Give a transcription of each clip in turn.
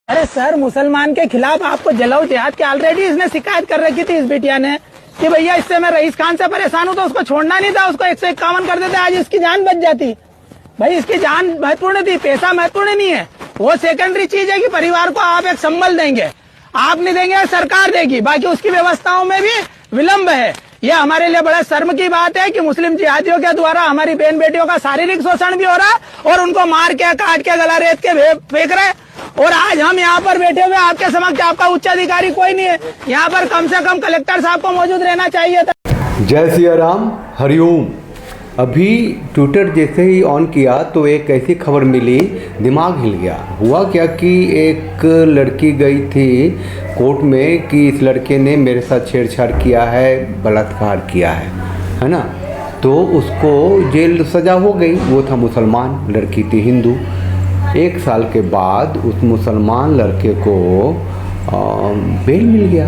अरे सर, मुसलमान के खिलाफ आपको जलाओ जिहाद की ऑलरेडी इसने शिकायत कर रखी थी इस बिटिया ने कि भैया इससे मैं रईस खान से परेशान हूँ, तो उसको छोड़ना नहीं था, उसको 151 कर देते, आज इसकी जान बच जाती। भाई इसकी जान महत्वपूर्ण थी, पैसा महत्वपूर्ण नहीं है, वो सेकेंडरी चीज है कि परिवार को आप एक संबल देंगे, आप नहीं देंगे सरकार देगी, बाकी उसकी व्यवस्थाओं में भी विलम्ब है। ये हमारे लिए बड़ा शर्म की बात है कि मुस्लिम जिहादियों के द्वारा हमारी बहन बेटियों का शारीरिक शोषण भी हो रहा है और उनको मार के काट के गला रेत के फेंक रहे। और आज हम यहाँ पर बैठे हुए आपके समक्ष, आपका उच्च अधिकारी कोई नहीं है यहाँ पर, कम से कम कलेक्टर साहब को मौजूद रहना चाहिए था। जय सिया राम, हरिओम। अभी ट्विटर जैसे ही ऑन किया तो एक ऐसी खबर मिली, दिमाग हिल गया। हुआ क्या कि एक लड़की गई थी कोर्ट में कि इस लड़के ने मेरे साथ छेड़छाड़ किया है, बलात्कार किया है ना। तो उसको जेल सज़ा हो गई। वो था मुसलमान, लड़की थी हिंदू। 1 साल के बाद उस मुसलमान लड़के को बेल मिल गया,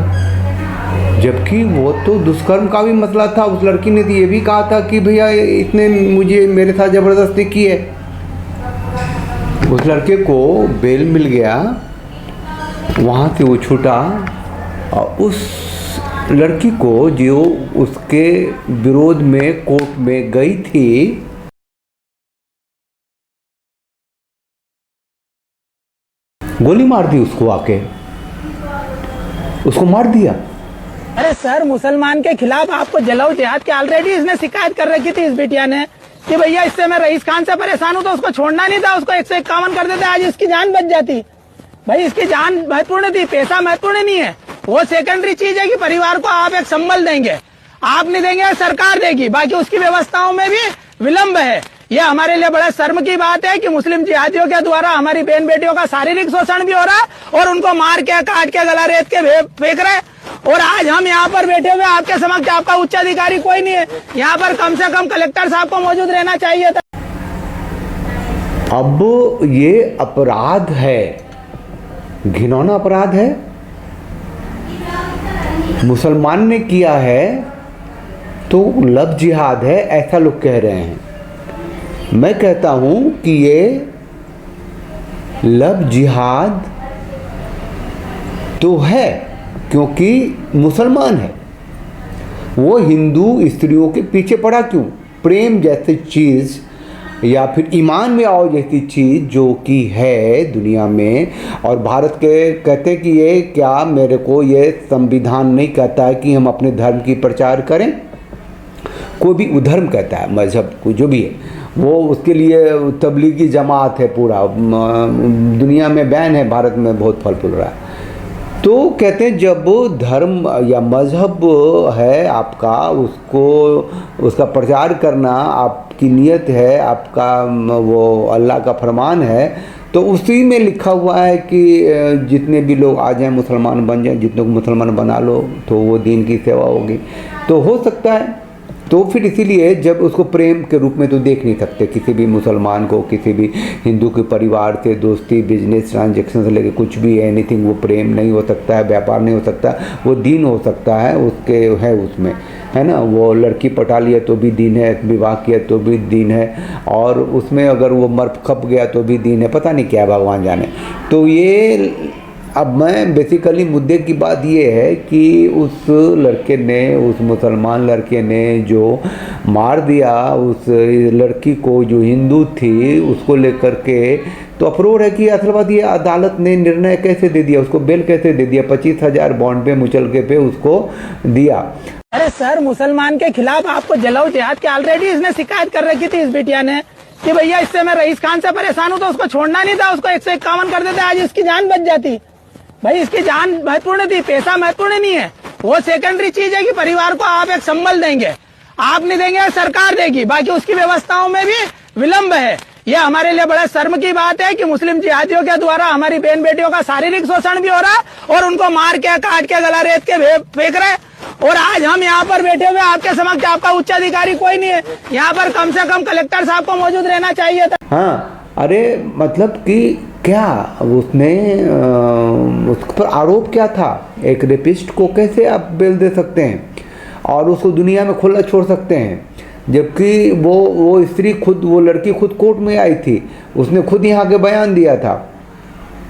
जबकि वो तो दुष्कर्म का भी मसला था। उस लड़की ने तो ये भी कहा था कि भैया इसने मुझे मेरे साथ ज़बरदस्ती की है। उस लड़के को बेल मिल गया, वहाँ से वो छूटा। और उस लड़की को जो उसके विरोध में कोर्ट में गई थी, गोली मार दी उसको, आके उसको मार दिया। अरे सर, मुसलमान के खिलाफ आपको जलाओ जिहाद की ऑलरेडी इसने शिकायत कर रखी थी इस बिटिया ने कि भैया इससे मैं रईस खान से परेशान हूँ, तो उसको छोड़ना नहीं था, उसको 151 कर देते, आज इसकी जान बच जाती। भाई इसकी जान महत्वपूर्ण थी, पैसा महत्वपूर्ण नहीं है, वो सेकेंडरी चीज है कि परिवार को आप एक संबल देंगे, आप नहीं देंगे सरकार देगी, बाकी उसकी व्यवस्थाओं में भी विलम्ब है। ये हमारे लिए बड़ा शर्म की बात है कि मुस्लिम जिहादियों के द्वारा हमारी बहन बेटियों का शारीरिक शोषण भी हो रहा है और उनको मार के काट के गला रेत के फेंक रहे। और आज हम यहाँ पर बैठे हुए आपके समक्ष, आपका उच्च अधिकारी कोई नहीं है यहाँ पर, कम से कम कलेक्टर साहब को मौजूद रहना चाहिए था। अब ये अपराध है, घिनौना अपराध है, मुसलमान ने किया है तो लव जिहाद है, ऐसा लोग कह रहे हैं। मैं कहता हूं कि ये लव जिहाद तो है, क्योंकि मुसलमान है, वो हिंदू स्त्रियों के पीछे पड़ा क्यों? प्रेम जैसी चीज़ या फिर ईमान में आओ जैसी चीज़ जो कि है दुनिया में। और भारत के कहते कि ये क्या, मेरे को ये संविधान नहीं कहता है कि हम अपने धर्म की प्रचार करें। कोई भी उधर्म कहता है, मजहब को जो भी है, वो उसके लिए तबलीगी जमात है, पूरा दुनिया में बैन है, भारत में बहुत फल फूल रहा है। तो कहते हैं जब धर्म या मजहब है आपका, उसको उसका प्रचार करना आपकी नियत है, आपका वो अल्लाह का फरमान है, तो उसी में लिखा हुआ है कि जितने भी लोग आ जाएं मुसलमान बन जाएं, जितने को मुसलमान बना लो तो वो दीन की सेवा होगी। तो हो सकता है, तो फिर इसीलिए जब उसको प्रेम के रूप में तो देख नहीं सकते किसी भी मुसलमान को, किसी भी हिंदू के परिवार से दोस्ती, बिजनेस ट्रांजैक्शन से लेकर कुछ भी एनीथिंग, वो प्रेम नहीं हो सकता है, व्यापार नहीं हो सकता, वो दीन हो सकता है, उसके है उसमें, है ना। वो लड़की पटा लिया तो भी दीन है, विवाह किया तो भी दीन है, और उसमें अगर वो मर खप गया तो भी दीन है, पता नहीं क्या भगवान जाने। तो ये अब मैं बेसिकली मुद्दे की बात ये है कि उस लड़के ने, उस मुसलमान लड़के ने जो मार दिया उस लड़की को जो हिंदू थी, उसको लेकर के तो अफरोर है कि असल बात ये, अदालत ने निर्णय कैसे दे दिया, उसको बेल कैसे दे दिया, 25,000 बॉन्ड पे मुचलके पे उसको दिया। अरे सर, मुसलमान के खिलाफ आपको जलाओ जिहाद की ऑलरेडी इसने शिकायत कर रखी थी इस बिटिया ने कि भैया इससे मैं रईस खान से परेशान हूँ, तो उसको छोड़ना नहीं था, उसको 151 कर देते, आज इसकी जान बच जाती। भाई इसकी जान महत्वपूर्ण थी, पैसा महत्वपूर्ण नहीं है, वो सेकेंडरी चीज है कि परिवार को आप एक संबल देंगे, आप नहीं देंगे सरकार देगी, बाकी उसकी व्यवस्थाओं में भी विलम्ब है। ये हमारे लिए बड़ा शर्म की बात है कि मुस्लिम जिहादियों के द्वारा हमारी बहन बेटियों का शारीरिक शोषण भी हो रहा है और उनको मार के काट के गला रेत के फेंक रहे। और आज हम यहाँ पर बैठे हुए आपके समक्ष, आपका उच्च अधिकारी कोई नहीं है यहाँ पर, कम से कम कलेक्टर साहब को मौजूद रहना चाहिए था। हाँ, अरे मतलब कि क्या उसने उस पर आरोप क्या था? एक रेपिस्ट को कैसे आप बेल दे सकते हैं और उसको दुनिया में खुला छोड़ सकते हैं? जबकि वो स्त्री खुद, वो लड़की खुद कोर्ट में आई थी, उसने खुद यहाँ के बयान दिया था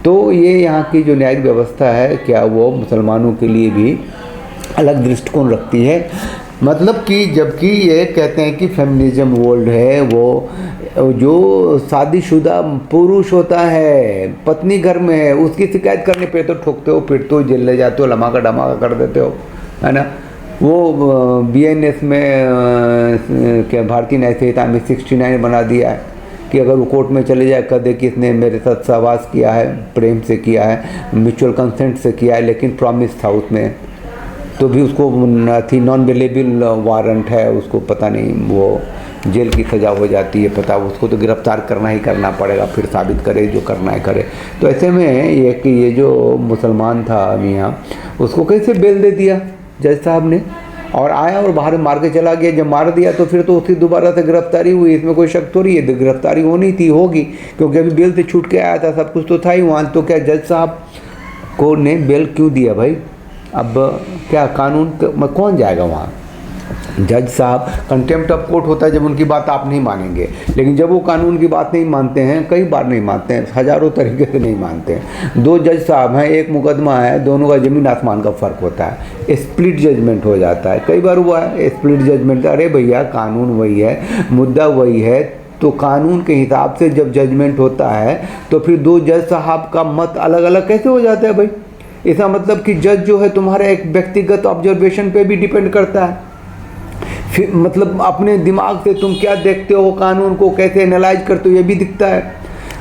तो ये यहाँ की जो न्यायिक व्यवस्था है, क्या वो मुसलमानों के लिए भी अलग दृष्टिकोण रखती है? मतलब कि जबकि ये कहते हैं कि फेमिनिज्म वर्ल्ड है, वो जो शादीशुदा पुरुष होता है, पत्नी घर में है, उसकी शिकायत करने पे तो ठोकते हो, पिटते हो, जेल ले जाते हो, लमाका डमाका कर देते हो, है ना। वो BNS में क्या भारतीय न्याय संहिता में 69 बना दिया है कि अगर वो कोर्ट में चले जाए, कह दे कि इसने मेरे साथ सहवास किया है, प्रेम से किया है, म्यूचुअल कंसेंट से किया है, लेकिन प्रॉमिस था उसमें, तो भी उसको थी नॉन अवेलेबल वारंट है, उसको पता नहीं, वो जेल की सज़ा हो जाती है, पता उसको तो गिरफ्तार करना ही करना पड़ेगा, फिर साबित करे जो करना है करे। तो ऐसे में ये जो मुसलमान था मियाँ, उसको कैसे बेल दे दिया जज साहब ने, और आया और बाहर मार के चला गया। जब मार दिया तो फिर तो उसकी दोबारा से गिरफ्तारी हुई, इसमें कोई शक थोड़ी है, गिरफ्तारी होनी थी, होगी, क्योंकि अभी बेल से छूट के आया था, सब कुछ तो था ही वहाँ। तो क्या जज साहब को ने बेल क्यों दिया भाई? अब क्या कानून में कौन जाएगा वहाँ? जज साहब, कंटेम्प्ट ऑफ कोर्ट होता है जब उनकी बात आप नहीं मानेंगे, लेकिन जब वो कानून की बात नहीं मानते हैं, कई बार नहीं मानते हैं, हज़ारों तरीके से नहीं मानते हैं। 2 जज साहब हैं, एक मुकदमा है, दोनों का ज़मीन आसमान का फ़र्क होता है, स्प्लिट जजमेंट हो जाता है। कई बार हुआ है स्प्लिट जजमेंट। अरे भैया, कानून वही है, मुद्दा वही है, तो कानून के हिसाब से जब जजमेंट होता है तो फिर 2 जज साहब का मत अलग अलग कैसे हो जाता है भाई? इसका मतलब कि जज जो है तुम्हारे एक व्यक्तिगत ऑब्जर्वेशन पे भी डिपेंड करता है। फिर मतलब अपने दिमाग से तुम क्या देखते हो, कानून को कैसे एनालाइज करते हो, ये भी दिखता है।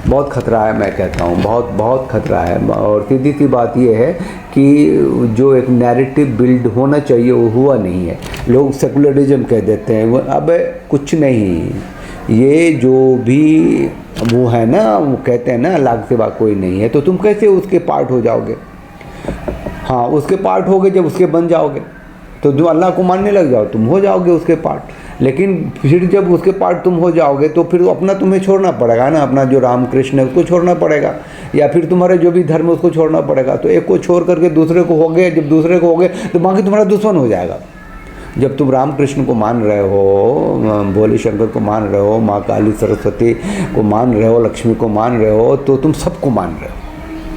बहुत खतरा है, मैं कहता हूँ, बहुत बहुत खतरा है। और सीधी सी बात ये है कि जो एक नैरेटिव बिल्ड होना चाहिए वो हुआ नहीं है। लोग सेकुलरिज्म कह देते हैं, अब कुछ नहीं, ये जो भी वो है ना, वो कहते हैं ना अल्लाह के सिवा कोई नहीं है, तो तुम कैसे उसके पार्ट हो जाओगे? हाँ, उसके पार्ट होगे जब उसके बन जाओगे, तो जो अल्लाह को मानने लग जाओ, तुम हो जाओगे उसके पार्ट। लेकिन फिर जब उसके पार्ट तुम हो जाओगे तो फिर अपना तुम्हें छोड़ना पड़ेगा ना, अपना जो रामकृष्ण है उसको छोड़ना पड़ेगा, या फिर तुम्हारे जो भी धर्म है उसको छोड़ना पड़ेगा। तो एक को छोड़ करके दूसरे को हो गए, जब दूसरे को हो गए तो बाकी तुम्हारा दुश्मन हो जाएगा। जब तुम रामकृष्ण को मान रहे हो, भोले शंकर को मान रहे हो, माँ काली सरस्वती को मान रहे हो, लक्ष्मी को मान रहे हो, तो तुम सबको मान रहे हो,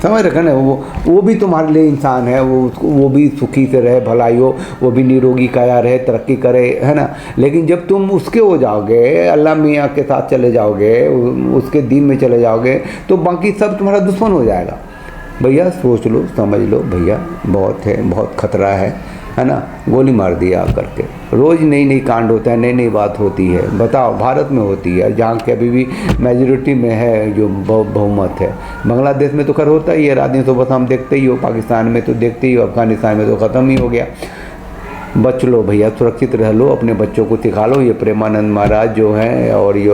समझ रखे ना। वो भी तुम्हारे लिए इंसान है, वो भी सुखी से रहे, भलाई हो, वो भी निरोगी काया रहे, तरक्की करे, है ना। लेकिन जब तुम उसके हो जाओगे, अल्लाह मियाँ के साथ चले जाओगे, उसके दीन में चले जाओगे, तो बाकी सब तुम्हारा दुश्मन हो जाएगा। भैया सोच लो, समझ लो भैया, बहुत है, बहुत खतरा है ना। गोली मार दिया आप करके, रोज़ नई नई कांड होता है, नई नई बात होती है। बताओ, भारत में होती है, जहाँ के अभी भी मेजोरिटी में है जो बहुमत है। बांग्लादेश में तो खैर होता ही है, रात दिन सुबह हम देखते ही हो, पाकिस्तान में तो देखते ही हो, अफगानिस्तान में तो ख़त्म ही हो गया। बच लो भैया, सुरक्षित रह लो, अपने बच्चों को सिखा लो। ये प्रेमानंद महाराज जो हैं और ये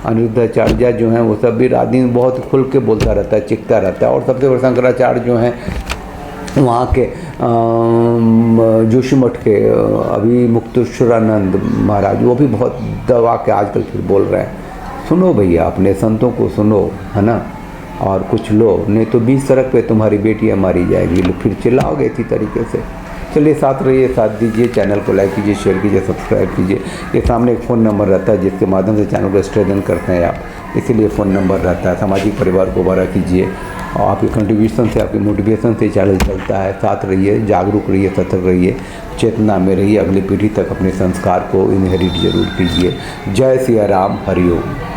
अनिरुद्धाचार्य जो हैं, वो सब भी रात दिन बहुत खुल के बोलता रहता है, चिखता रहता है। और सबसे बड़े शंकराचार्य जो हैं वहाँ के जोशी मठ के अभी मुक्तेश्वरानंद महाराज, वो भी बहुत दबा के आजकल फिर बोल रहे हैं। सुनो भैया, अपने संतों को सुनो, है ना, और कुछ लो, नहीं तो 20 सड़क पे तुम्हारी बेटियाँ मारी जाएगी, फिर चिल्लाओगे इसी तरीके से। चलिए, साथ रहिए, साथ दीजिए, चैनल को लाइक कीजिए, शेयर कीजिए, सब्सक्राइब कीजिए। ये सामने एक फ़ोन नंबर रहता है जिसके माध्यम से चैनल को स्ट्रेंथन करते हैं आप, इसीलिए फ़ोन नंबर रहता है। सामाजिक परिवार को बड़ा कीजिए, और आपके कंट्रीब्यूशन से, आपकी मोटिवेशन से चैनल चलता है। साथ रहिए, जागरूक रहिए, सतर्क रहिए, चेतना में रहिए, अगली पीढ़ी तक अपने संस्कार को इनहेरिट जरूर कीजिए। जय सिया राम, हरिओम।